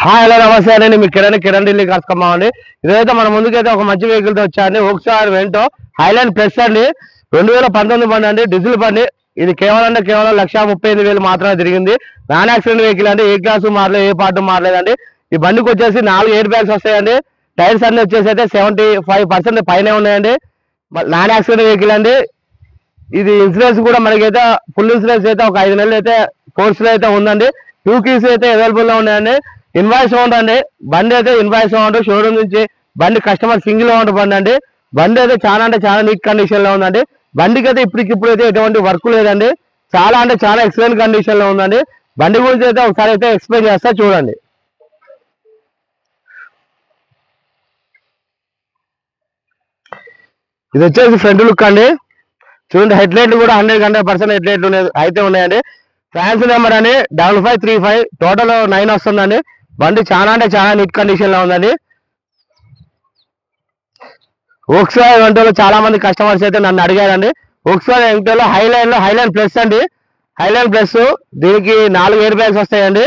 Hi hello నమస్తే అండి. మీ కిరణ్ ఢిల్లీ కస్కమ్మ అండి. ఇదైతే మన ముందుకైతే ఒక మంచి వెహికల్ తో వచ్చాయండి. ఒకసారి వెంటో హైలాండ్ ప్లస్ అండి, 2019 బండి అండి, డీజిల్ బండి. ఇది కేవలం 1,38,000 మాత్రమే తిరిగింది. నాన్ యాక్సిడెంట్ వెహికల్ అండి. ఏ క్లాసు మారలేదు, ఏ పార్ట్ మారలేదండి. ఈ బండికి వచ్చేసి 4 ఎయిర్ బ్యాగ్స్ వస్తాయండి. టైర్స్ అన్ని వచ్చేసి అయితే 75% పైనే ఉన్నాయండి. నాన్ యాక్సిడెంట్ వెహికల్ అండి. ఇది ఇన్సూరెన్స్ కూడా మనకైతే ఫుల్ ఇన్సూరెన్స్ అయితే ఒక 5 నెలలు అయితే కోర్స్ లో అయితే ఉందండి. 2 keys అయితే అవైలబుల్ లో ఉన్నాయండి. ఇన్వాయిస్ ఓనర్ అండి. బండి అయితే ఇన్వాయిస్ ఓనర్, షోరూమ్ నుంచి బండి కస్టమర్ సింగిల్ ఓనర్ బండి అండి. బండి అయితే చాలా నీట్ కండిషన్ లో ఉందండి. బండికి అయితే ఇప్పటికిప్పుడు అయితే ఎటువంటి వర్క్ లేదండి. చాలా ఎక్సలెంట్ కండిషన్ లో ఉందండి. బండి గురించి అయితే ఒకసారి అయితే ఎక్స్ప్లెయిన్ చేస్తా చూడండి. ఇది వచ్చేసి ఫ్రంట్ లుక్ అండి. చూడండి, హెడ్ లైట్లు కూడా 100% హెడ్ లైట్లు అయితే ఉన్నాయండి. ఫ్యాన్స్ నెంబర్ అని 5535, టోటల్ 9 వస్తుందండి. బండి చాలా నీట్ కండిషన్ లో ఉందండి. వోక్స్వాగన్ వెంటోలో చాలా మంది కస్టమర్స్ అయితే నన్ను అడిగారండి. వోక్స్వాగన్ వెంటోలో హైలాండ్ ప్లస్ అండి. హైలాండ్ ప్లస్ దీనికి 4 ఎయిర్ బ్యాగ్స్ వస్తాయండి.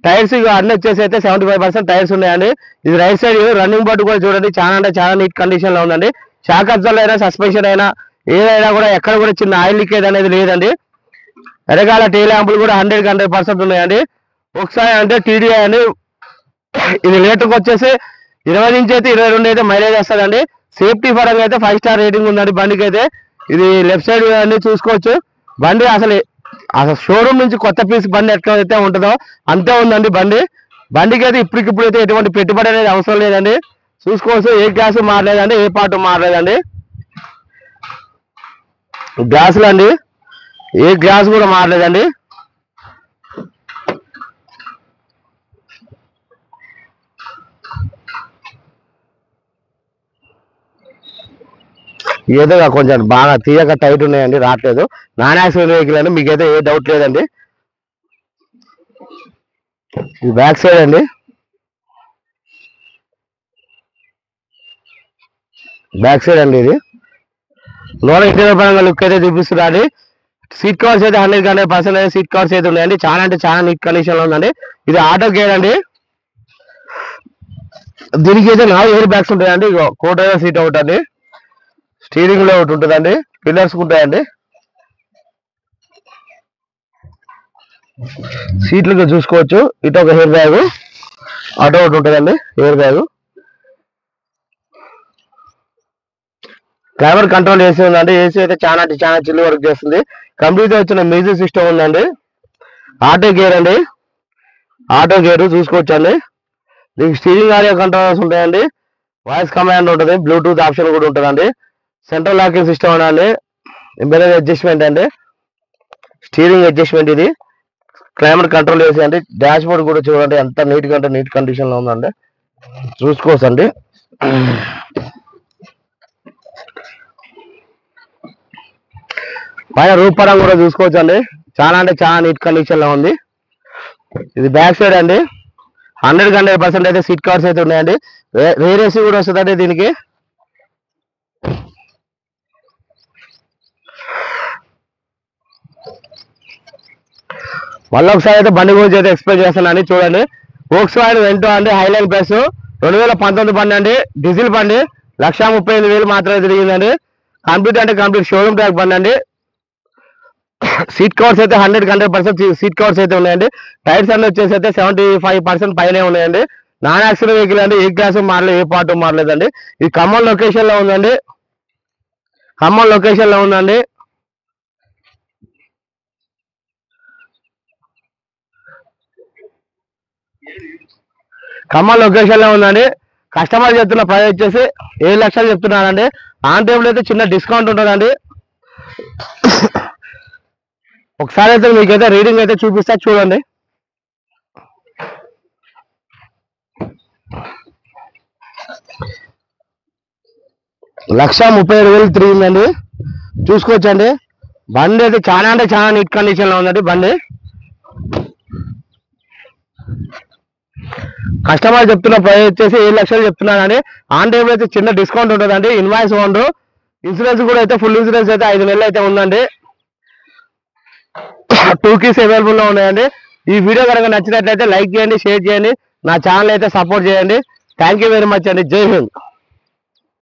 టైర్స్ అన్ని వచ్చేసి అయితే 75% టైర్స్ ఉన్నాయండి. ఇది రైట్ సైడ్ రన్నింగ్ బోర్డు కూడా చూడండి, చాలా నీట్ కండిషన్ లో ఉందండి. షాక్ అబ్జర్వర్ అయినా, సస్పెన్షన్ అయినా, ఏదైనా కూడా ఎక్కడ కూడా చిన్న ఆయిల్ లీకేజ్ అనేది లేదండి. వెనకాల టీ ల్యాంపులు కూడా 100% ఉన్నాయండి. ఒకసారి అంటే టీడీఐ అండి. ఇది లీటర్కి వచ్చేసి 20 నుంచి అయితే 22 అయితే మైలేజ్ వస్తుందండి. సేఫ్టీ పరంగా అయితే 5 స్టార్ రేటింగ్ ఉందండి బండికి అయితే. ఇది లెఫ్ట్ సైడ్ అన్ని చూసుకోవచ్చు. బండి అసలు షోరూమ్ నుంచి కొత్త పీస్ బండి ఎట్లా అయితే ఉంటుందో అంతే ఉందండి బండి. బండికి అయితే ఇప్పటికిప్పుడు అయితే ఎటువంటి పెట్టుబడి అనేది అవసరం లేదండి. చూసుకోవచ్చు, ఏ గ్యాస్ మారలేదండి, ఏ పార్ట్ మారలేదండి. గ్యాసులు అండి, ఏ గ్యాస్ కూడా మారలేదండి. ఏదో కొంచెం బాగా తీయక టైట్ ఉన్నాయండి, రావట్లేదు. నాన్ యాక్సిడెంట్ వెహికల్ అండి, మీకైతే ఏ డౌట్ లేదండి. ఇది బ్యాక్ సైడ్ అండి. బ్యాక్ సైడ్ అండి. ఇది లోన ఇంటీరియర్ పరంగా లుక్ అయితే చూపిస్తున్నది. సీట్ కవర్స్ అయితే 100% సీట్ కవర్స్ అయితే ఉన్నాయండి. చాలా నీట్ కండిషన్ లో ఉందండి. ఇది ఆటో గేర్ అండి. దీనికి అయితే 4 ఎయిర్ బ్యాగ్స్ ఉంటాయండి. కో డ్రైవర్ సీట్ ఒకటి అండి, స్టీరింగ్ లో ఒకటి ఉంటుందండి, పిల్లర్స్ ఉంటాయండి. సీట్లుగా చూసుకోవచ్చు. ఇటు ఒక ఎయిర్ బ్యాగ్, ఆటో ఒకటి ఉంటుందండి air bag. Driver control AC ఉందండి. ఏసీ అయితే చాలా చిల్లు వర్క్ చేస్తుంది. కంప్లీట్ వచ్చిన మ్యూజిక్ సిస్టమ్ ఉందండి. ఆటో గేర్ అండి, ఆటో గేర్ చూసుకోవచ్చు అండి. దీనికి స్టీరింగ్ ఆడియో కంట్రోల్స్ ఉంటాయండి. వాయిస్ కమాండ్ ఉంటుంది, బ్లూటూత్ ఆప్షన్ కూడా ఉంటుందండి. సెంట్రల్ లాకింగ్ సిస్టమ్ ఉందండి. ఎంబెడెడ్ అడ్జస్ట్మెంట్ అండి, స్టీరింగ్ అడ్జస్ట్మెంట్. ఇది క్లైమేట్ కంట్రోల్ చేసి అండి. డాష్ బోర్డ్ కూడా చూడండి ఎంత నీట్ కండిషన్ లో ఉందండి, చూసుకోవచ్చండి. పైన రూప్ పరం కూడా చూసుకోవచ్చు అండి. చాలా నీట్ కండిషన్ లో ఉంది. ఇది బ్యాక్ సైడ్ అండి. 100% అయితే సీట్ కవర్స్ అయితే ఉన్నాయండి. రేర్ ఏసీ కూడా వస్తుందండి దీనికి. మళ్ళీ ఒకసారి అయితే బండి గురించి అయితే ఎక్స్ప్లెయిన్ చేస్తానండి. చూడండి, వోక్స్వాగన్ వెంటో అండి, హైలాండ్ ప్లస్ 2019 బండి అండి, డీజిల్ బండి. 1,38,000 మాత్రమే తిరిగిందండి. కంప్లీట్ షోరూమ్ ట్రాక్ బండి అండి. సీట్ కవర్స్ అయితే 100% సీట్ కవర్స్ అయితే ఉన్నాయండి. టైర్స్ అన్ని వచ్చేసి అయితే 75% పైనే ఉన్నాయండి. నాన్ యాక్సిడెంట్ వెహికల్ అండి. ఏ గ్లాస్ మారలేదు, ఏ పార్ట్ మారలేదండి. ఇది ఖమ్మం లొకేషన్ లో ఉందండి. ఖమ్మం లొకేషన్ లో ఉందండి. కస్టమర్ చెప్తున్న ప్రైస్ వచ్చేసి 7 లక్షలు చెప్తున్నానండి. ఆన్ టైంలో అయితే చిన్న డిస్కౌంట్ ఉంటుందండి. ఒకసారి అయితే మీకైతే రీడింగ్ అయితే చూపిస్తా చూడండి. 1,37,000 తిరిగిందండి. చూసుకోవచ్చండి. బండి అయితే చాలా నీట్ కండిషన్ లో ఉందండి బండి. కస్టమర్ చెప్తున్న ప్రైస్ వచ్చేసి 7 లక్షలు చెప్తున్నానండి. ఆన్ టైంలో అయితే చిన్న డిస్కౌంట్ ఉంటుందండి. ఇన్వాయిస్ ఓనర్, ఇన్సూరెన్స్ కూడా అయితే ఫుల్ ఇన్సూరెన్స్ అయితే 5 నెలలు అయితే ఉందండి. 2 keys అవైలబుల్ లో ఉన్నాయండి. ఈ వీడియో కనుక నచ్చినట్లయితే లైక్ చేయండి, షేర్ చేయండి, నా ఛానల్ అయితే సపోర్ట్ చేయండి. థ్యాంక్ యూ వెరీ మచ్ అండి. జై హింద్.